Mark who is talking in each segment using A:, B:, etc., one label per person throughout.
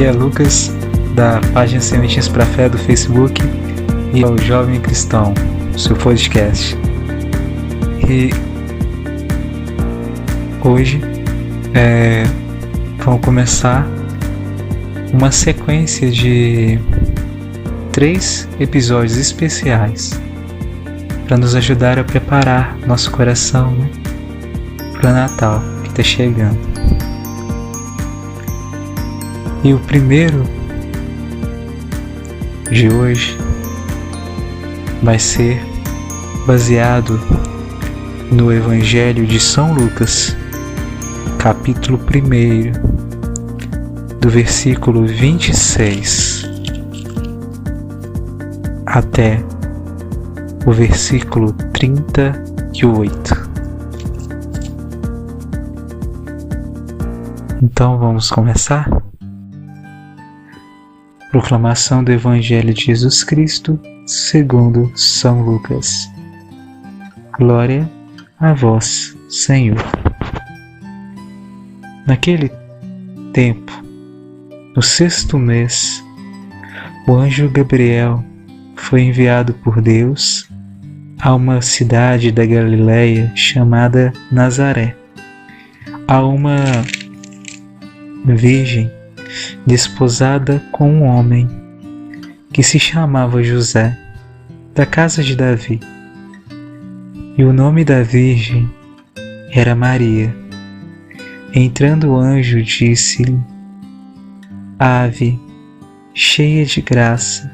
A: Aqui é Lucas, da página Sementes para Fé do Facebook, e é o Jovem Cristão, seu podcast. E hoje vamos começar uma sequência de 3 episódios especiais para nos ajudar a preparar nosso coração, para o Natal que está chegando. E o primeiro de hoje vai ser baseado no Evangelho de São Lucas, capítulo 1, do versículo 26 até o versículo 38. Então vamos começar? Proclamação do Evangelho de Jesus Cristo segundo São Lucas. Glória a vós, Senhor. Naquele tempo, no 6º mês, o anjo Gabriel foi enviado por Deus a uma cidade da Galileia chamada Nazaré, a uma virgem desposada com um homem que se chamava José, da casa de Davi. E o nome da virgem era Maria. Entrando o anjo, disse-lhe: Ave, cheia de graça,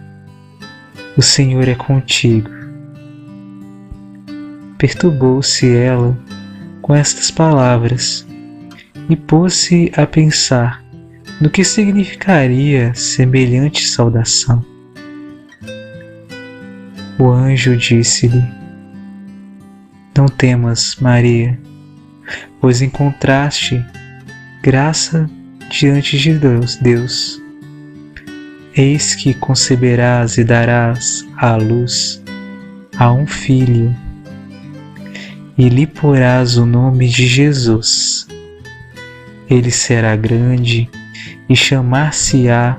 A: o Senhor é contigo. Perturbou-se ela com estas palavras e pôs-se a pensar no que significaria semelhante saudação. O anjo disse-lhe: Não temas, Maria, pois encontraste graça diante de Deus. Eis que conceberás e darás à luz a um filho, e lhe porás o nome de Jesus. Ele será grande e chamar-se-á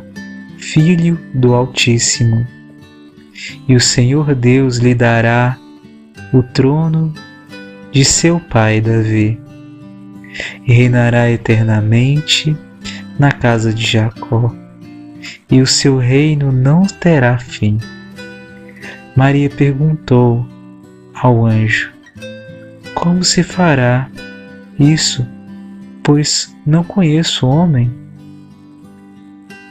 A: Filho do Altíssimo. E o Senhor Deus lhe dará o trono de seu pai Davi, e reinará eternamente na casa de Jacó, e o seu reino não terá fim. Maria perguntou ao anjo: Como se fará isso, pois não conheço homem?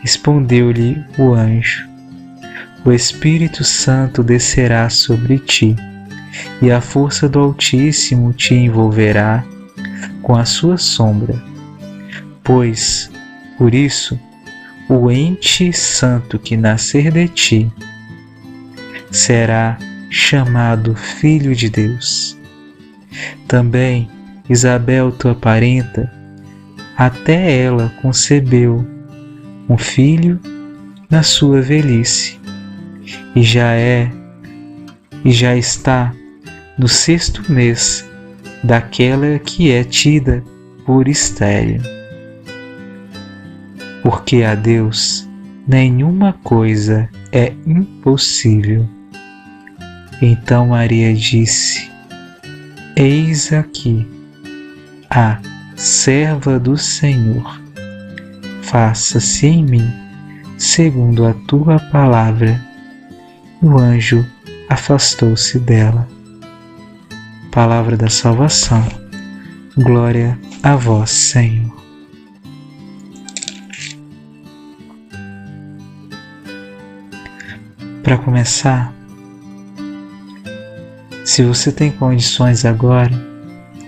A: Respondeu-lhe o anjo: O Espírito Santo descerá sobre ti, e a força do Altíssimo te envolverá com a sua sombra. Pois, por isso, o ente santo que nascer de ti será chamado Filho de Deus. Também Isabel, tua parenta, até ela concebeu um filho na sua velhice, e já está no 6º mês daquela que é tida por estéril. Porque a Deus nenhuma coisa é impossível. Então Maria disse: Eis aqui a serva do Senhor. Faça-se em mim segundo a tua palavra. E o anjo afastou-se dela. Palavra da salvação. Glória a vós, Senhor. Para começar, se você tem condições agora,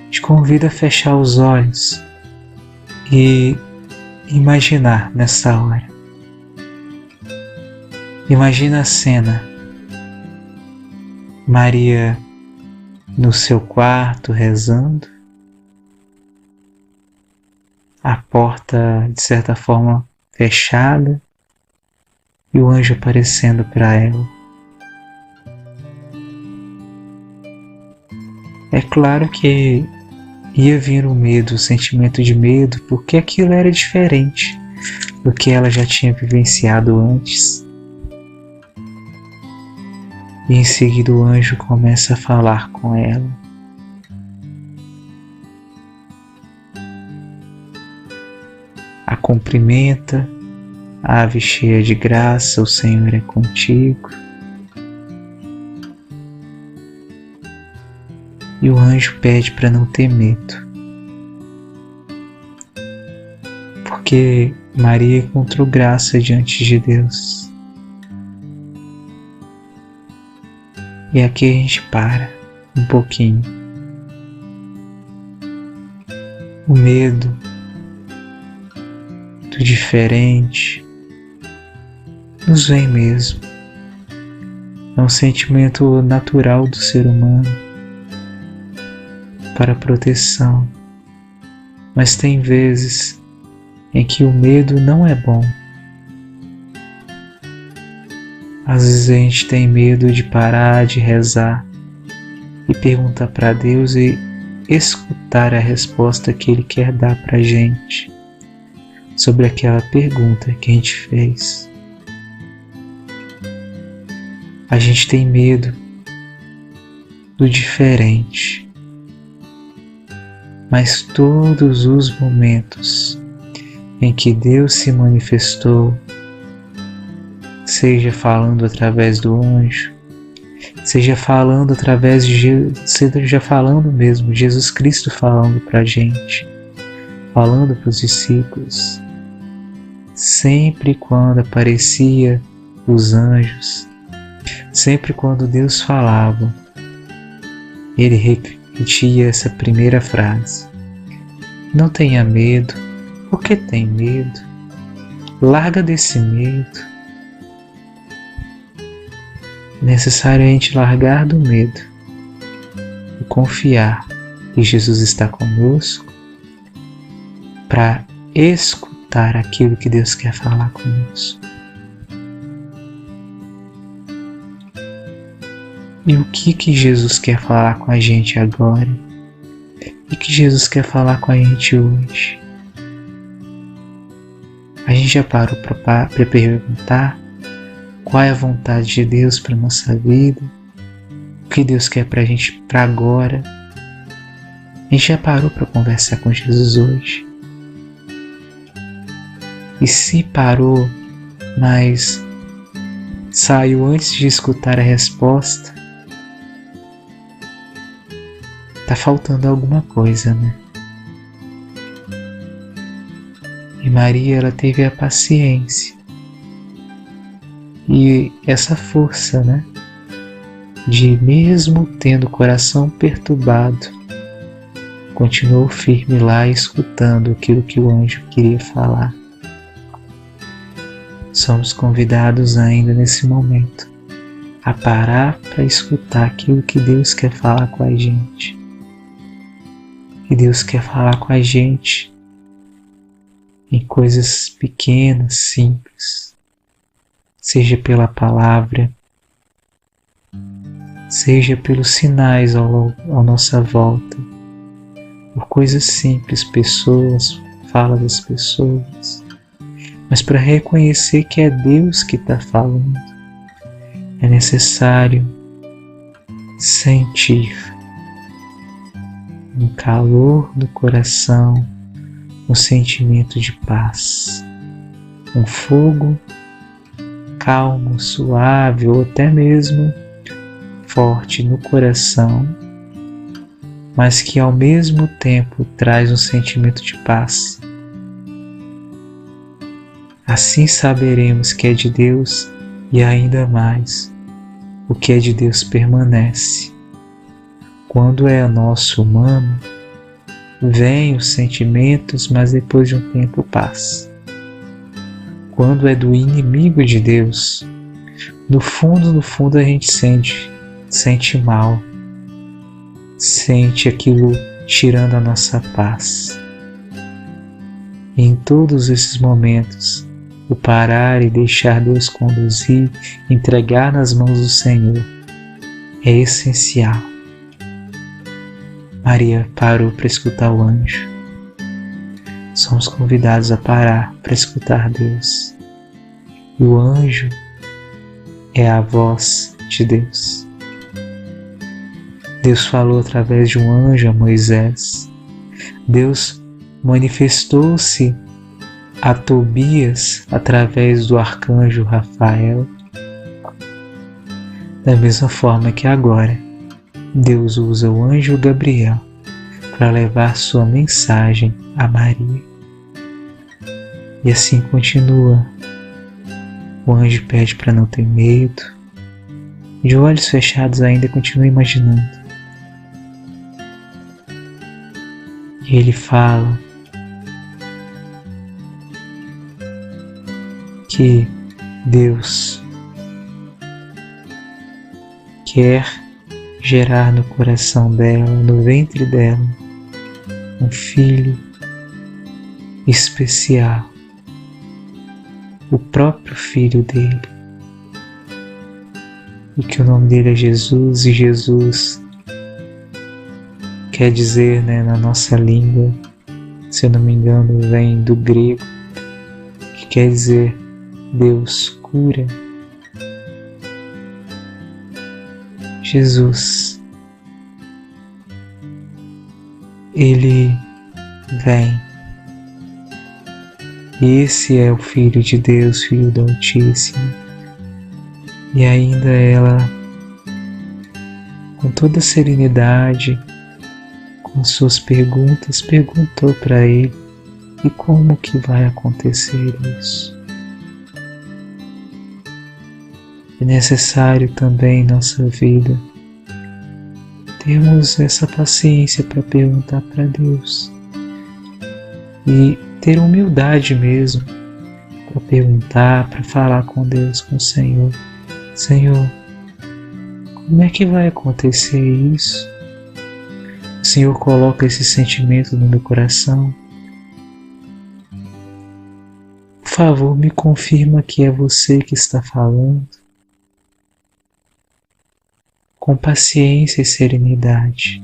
A: te convido a fechar os olhos e imaginar nessa hora. Imagina a cena. Maria no seu quarto rezando, a porta de certa forma fechada e o anjo aparecendo para ela. É claro que ia vir o medo, o sentimento de medo, porque aquilo era diferente. do que ela já tinha vivenciado antes. E em seguida o anjo começa a falar com ela. A cumprimenta, ave cheia de graça, o Senhor é contigo. E o anjo pede para não ter medo, porque Maria encontrou graça diante de Deus. E aqui a gente para um pouquinho. O medo do diferente nos vem mesmo. É um sentimento natural do ser humano para proteção, mas tem vezes em que o medo não é bom. Às vezes a gente tem medo de parar de rezar e perguntar para Deus e escutar a resposta que Ele quer dar para a gente sobre aquela pergunta que a gente fez. A gente tem medo do diferente, mas todos os momentos em que Deus se manifestou, seja falando através do anjo, seja falando através de seja falando mesmo, Jesus Cristo falando para a gente, falando para os discípulos, sempre quando aparecia os anjos, sempre quando Deus falava, Ele repetia essa primeira frase: não tenha medo. Por que tem medo? Larga desse medo. É necessário a gente largar do medo e confiar que Jesus está conosco para escutar aquilo que Deus quer falar conosco. E o que Jesus quer falar com a gente agora? E o que Jesus quer falar com a gente hoje? A gente já parou para perguntar qual é a vontade de Deus para a nossa vida? O que Deus quer para a gente para agora? A gente já parou para conversar com Jesus hoje? E se parou, mas saiu antes de escutar a resposta, tá faltando alguma coisa, né? E Maria, ela teve a paciência e essa força, né? De mesmo tendo o coração perturbado, continuou firme lá escutando aquilo que o anjo queria falar. Somos convidados ainda nesse momento a parar para escutar aquilo que Deus quer falar com a gente. E Deus quer falar com a gente em coisas pequenas, simples, seja pela palavra, seja pelos sinais à nossa volta, por coisas simples, pessoas, fala das pessoas, mas para reconhecer que é Deus que está falando, é necessário sentir no calor do coração um sentimento de paz, um fogo calmo, suave ou até mesmo forte no coração, mas que ao mesmo tempo traz um sentimento de paz. Assim saberemos que é de Deus e ainda mais, o que é de Deus permanece. Quando é nosso humano, vêm os sentimentos, mas depois de um tempo passa. Quando é do inimigo de Deus, no fundo a gente sente mal, sente aquilo tirando a nossa paz. E em todos esses momentos, o parar e deixar Deus conduzir, entregar nas mãos do Senhor, é essencial. Maria parou para escutar o anjo. somos convidados a parar para escutar Deus. E o anjo é a voz de Deus. Deus falou através de um anjo a Moisés. Deus manifestou-se a Tobias através do arcanjo Rafael. Da mesma forma que agora, Deus usa o anjo Gabriel para levar sua mensagem a Maria. E assim continua. O anjo pede para não ter medo. De olhos fechados ainda continua imaginando. E ele fala que Deus quer gerar no coração dela, no ventre dela, um filho especial, o próprio filho dele, e que o nome dele é Jesus, e Jesus quer dizer, na nossa língua, se eu não me engano, vem do grego, que quer dizer Deus cura. Jesus, ele vem. Esse é o Filho de Deus, Filho do Altíssimo. E ainda ela, com toda serenidade, com suas perguntas, perguntou para ele: e como que vai acontecer isso? É necessário também em nossa vida termos essa paciência para perguntar para Deus e ter humildade mesmo para perguntar, para falar com Deus, com o Senhor. Senhor, como é que vai acontecer isso? O Senhor coloca esse sentimento no meu coração. Por favor, me confirma que é você que está falando. Com paciência e serenidade,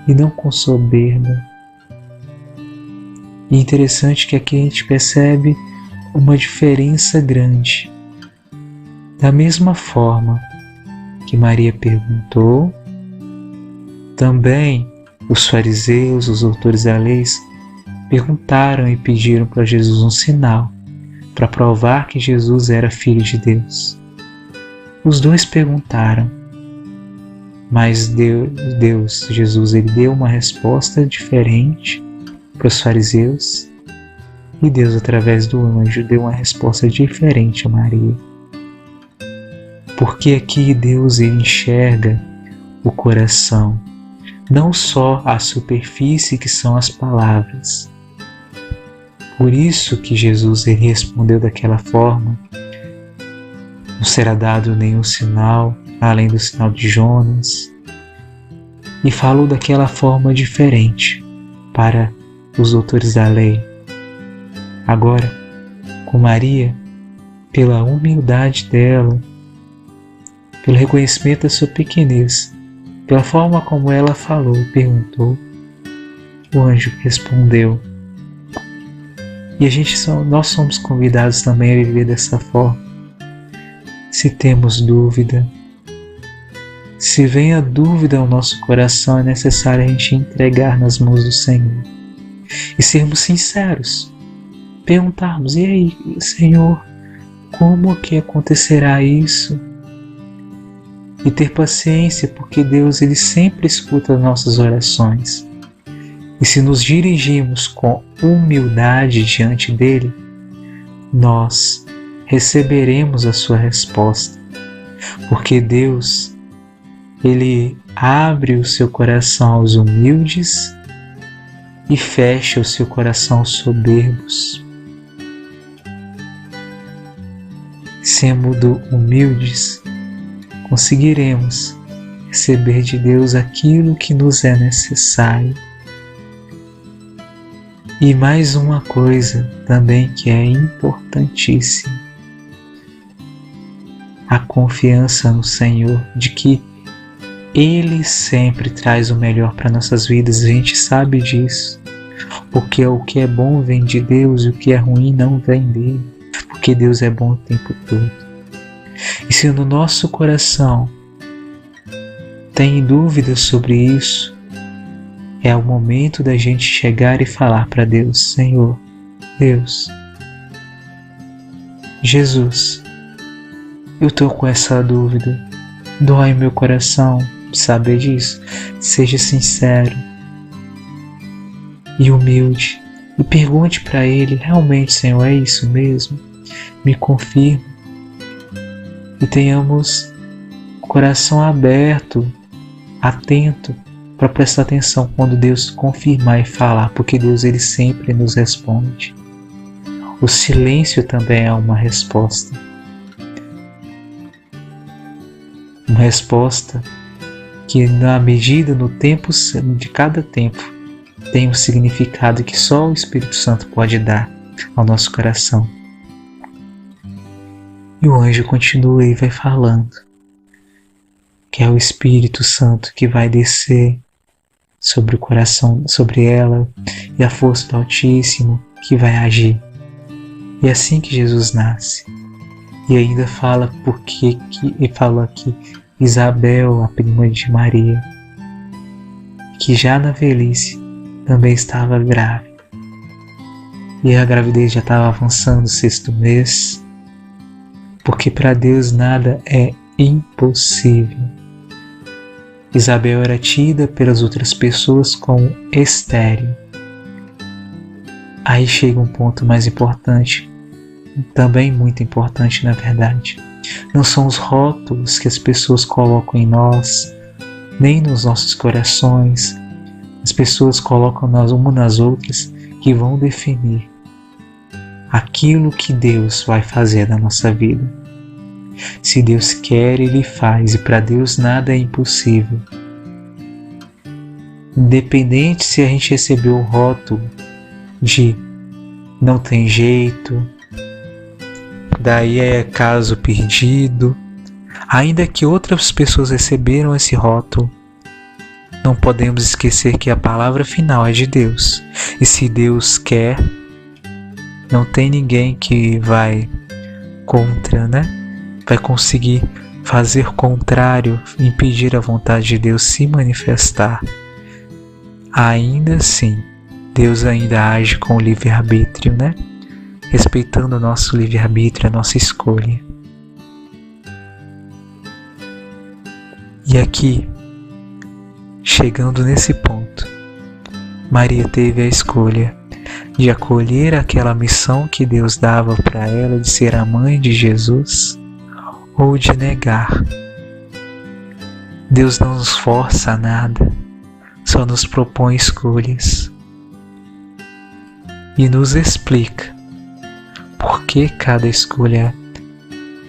A: e não com soberba. E interessante que aqui a gente percebe uma diferença grande. Da mesma forma que Maria perguntou, também os fariseus, os doutores da lei, perguntaram e pediram para Jesus um sinal, para provar que Jesus era Filho de Deus. Os dois perguntaram, mas Jesus, ele deu uma resposta diferente para os fariseus, e Deus, através do anjo, deu uma resposta diferente a Maria. Porque aqui Deus, ele enxerga o coração, não só a superfície que são as palavras. Por isso que Jesus, ele respondeu daquela forma: não será dado nenhum sinal além do sinal de Jonas, e falou daquela forma diferente para os doutores da lei. Agora, com Maria, pela humildade dela, pelo reconhecimento da sua pequenez, pela forma como ela falou e perguntou, o anjo respondeu. E nós somos convidados também a viver dessa forma. Se temos dúvida, se vem a dúvida ao nosso coração, é necessário a gente entregar nas mãos do Senhor e sermos sinceros, perguntarmos: e aí, Senhor, como que acontecerá isso? E ter paciência, porque Deus, ele sempre escuta as nossas orações. E se nos dirigirmos com humildade diante dele, nós receberemos a sua resposta, porque Deus, ele abre o seu coração aos humildes e fecha o seu coração aos soberbos. Sendo humildes, conseguiremos receber de Deus aquilo que nos é necessário. E mais uma coisa também que é importantíssima: a confiança no Senhor, de que Ele sempre traz o melhor para nossas vidas. A gente sabe disso. porque o que é bom vem de Deus e o que é ruim não vem dele, porque Deus é bom o tempo todo. E se no nosso coração tem dúvidas sobre isso, é o momento da gente chegar e falar para Deus: Senhor, Deus, Jesus, eu estou com essa dúvida, dói meu coração saber disso. Seja sincero e humilde e pergunte para Ele: realmente, Senhor, é isso mesmo? Me confirma. E tenhamos o coração aberto, atento, para prestar atenção quando Deus confirmar e falar, porque Deus ele sempre nos responde. O silêncio também é uma resposta. Uma resposta que, na medida, no tempo de cada tempo, tem um significado que só o Espírito Santo pode dar ao nosso coração. E o anjo continua e vai falando que é o Espírito Santo que vai descer sobre o coração, sobre ela, e a força do Altíssimo que vai agir. E é assim que Jesus nasce. E ainda fala que Isabel, a prima de Maria, que já na velhice também estava grávida. E a gravidez já estava avançando o 6º mês, porque para Deus nada é impossível. Isabel era tida pelas outras pessoas como estéril. Aí chega um ponto mais importante, também muito importante na verdade. Não são os rótulos que as pessoas colocam em nós, nem nos nossos corações. As pessoas colocam nós umas nas outras que vão definir aquilo que Deus vai fazer na nossa vida. Se Deus quer, Ele faz, e para Deus nada é impossível. Independente se a gente recebeu o rótulo de não tem jeito, daí é caso perdido, ainda que outras pessoas receberam esse rótulo, não podemos esquecer que a palavra final é de Deus. E se Deus quer, não tem ninguém que vai contra, vai conseguir fazer contrário, impedir a vontade de Deus se manifestar. Ainda assim, Deus ainda age com o livre-arbítrio, respeitando o nosso livre-arbítrio, a nossa escolha. E aqui, chegando nesse ponto, Maria teve a escolha de acolher aquela missão que Deus dava para ela de ser a mãe de Jesus, ou de negar. Deus não nos força a nada, só nos propõe escolhas e nos explica por que cada escolha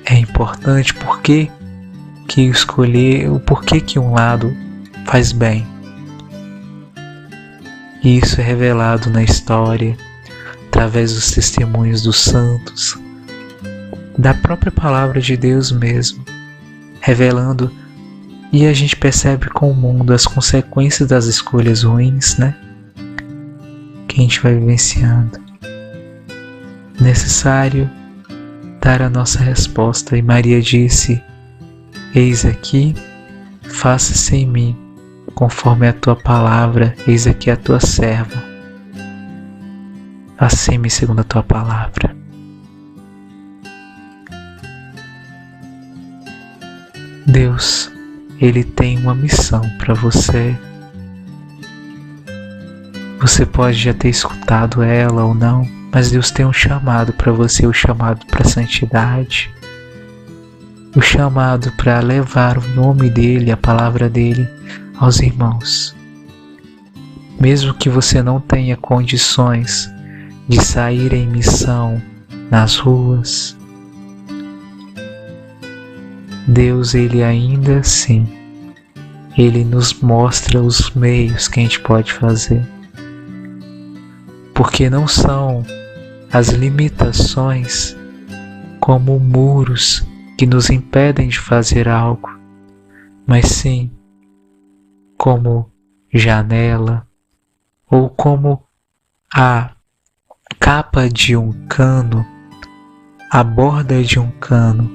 A: é importante, por que escolher, o porquê que um lado faz bem. E isso é revelado na história, através dos testemunhos dos santos, da própria palavra de Deus mesmo, revelando, e a gente percebe com o mundo as consequências das escolhas ruins, que a gente vai vivenciando. Necessário dar a nossa resposta, e Maria disse: eis aqui, faça-se em mim conforme a tua palavra, eis aqui a tua serva, faça-me segundo a tua palavra. Deus, Ele tem uma missão para você. Você pode já ter escutado ela ou não, mas Deus tem um chamado para você, o chamado para a santidade, o chamado para levar o nome dEle, a palavra dEle aos irmãos. Mesmo que você não tenha condições de sair em missão nas ruas, Deus, Ele ainda assim, Ele nos mostra os meios que a gente pode fazer. Porque não são as limitações como muros que nos impedem de fazer algo, mas sim como janela ou como a capa de um cano, a borda de um cano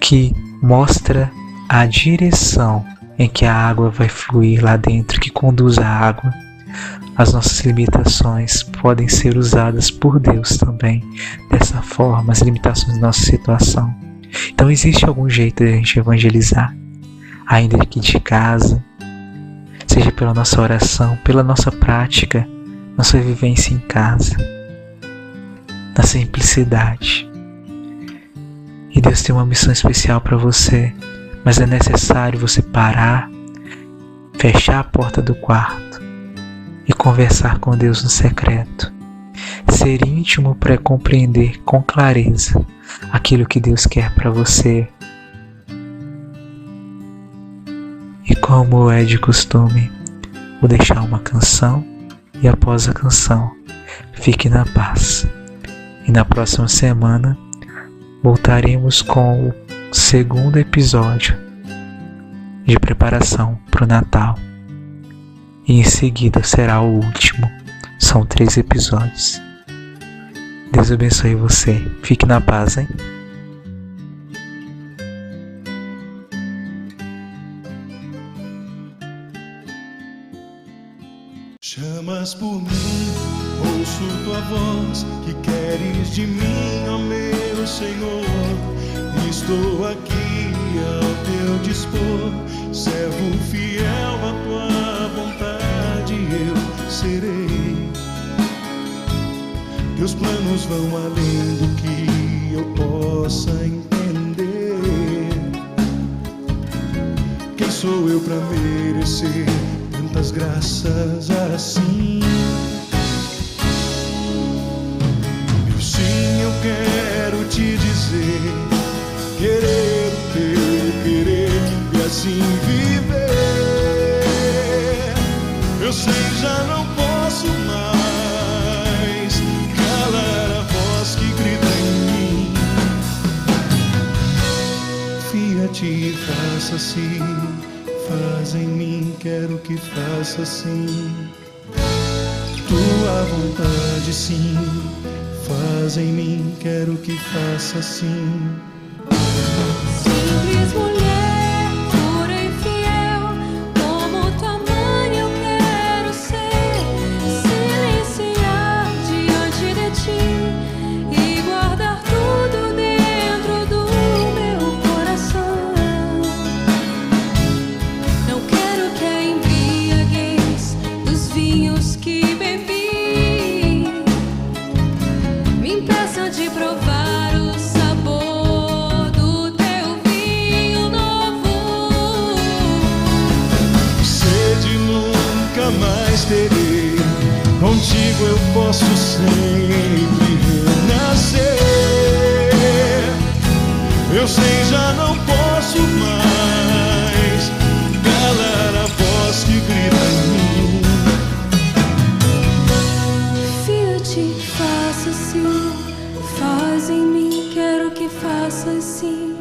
A: que mostra a direção em que a água vai fluir lá dentro, que conduz a água. As nossas limitações podem ser usadas por Deus também dessa forma, as limitações da nossa situação. Então existe algum jeito de a gente evangelizar, ainda aqui de casa, seja pela nossa oração, pela nossa prática, nossa vivência em casa, na simplicidade. E Deus tem uma missão especial para você, mas é necessário você parar, fechar a porta do quarto e conversar com Deus no secreto. Ser íntimo para compreender com clareza aquilo que Deus quer para você. E como é de costume, vou deixar uma canção e após a canção, fique na paz. E na próxima semana voltaremos com o segundo episódio de preparação para o Natal. E em seguida será o último. São 3 episódios. Deus abençoe você. Fique na paz, hein?
B: Chamas por mim, ouço tua voz, que queres de mim, ó meu Senhor. Estou aqui ao teu dispor, servo fiel à tua vontade eu serei. Teus planos vão além do que eu possa entender. Quem sou eu para merecer tantas graças assim? Meu sim, eu quero te dizer, querer o teu querer e assim viver. Eu sei, já não posso mais calar a voz que grita em mim. Fia-te e faça assim, faz em mim, quero que faça assim. Tua vontade sim, faz em mim, quero que faça assim.
C: Simples mulher, pura e fiel, como tua mãe eu quero ser. Silenciar diante de ti e guardar tudo dentro do meu coração. Não quero que a embriaguez dos vinhos que bebi me impeça de provar o sabor do teu vinho novo.
B: Sede nunca mais terei, contigo eu posso sempre renascer. Eu sei, já não posso mais calar a voz que grita em mim.
C: Fia-te, faça assim, faz em mim, quero que faça assim.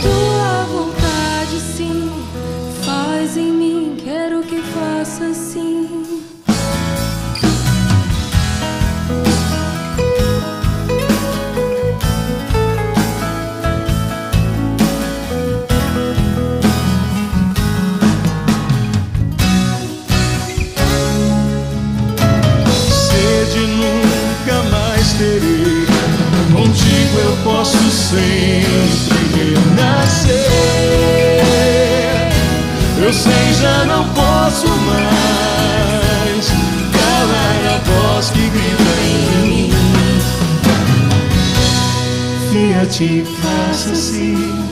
C: Tua vontade sim, faz em mim, quero que faça assim.
B: Sede nunca mais terei, contigo eu posso sempre renascer. Eu sei, já não posso mais calar a voz que grita em mim. Fia-te, faça assim,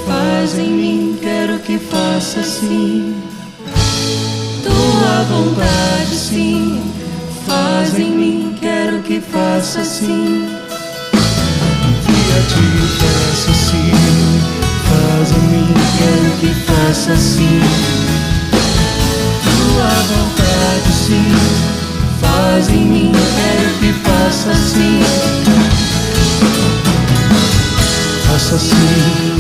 B: faz em mim, quero que faça assim.
C: Tua vontade sim, faz em mim, quero que faça assim.
B: Fia-te, faça assim, faz em mim, quero que faça assim. Tua vontade sim, faz em mim, quero que faça assim. Faça assim.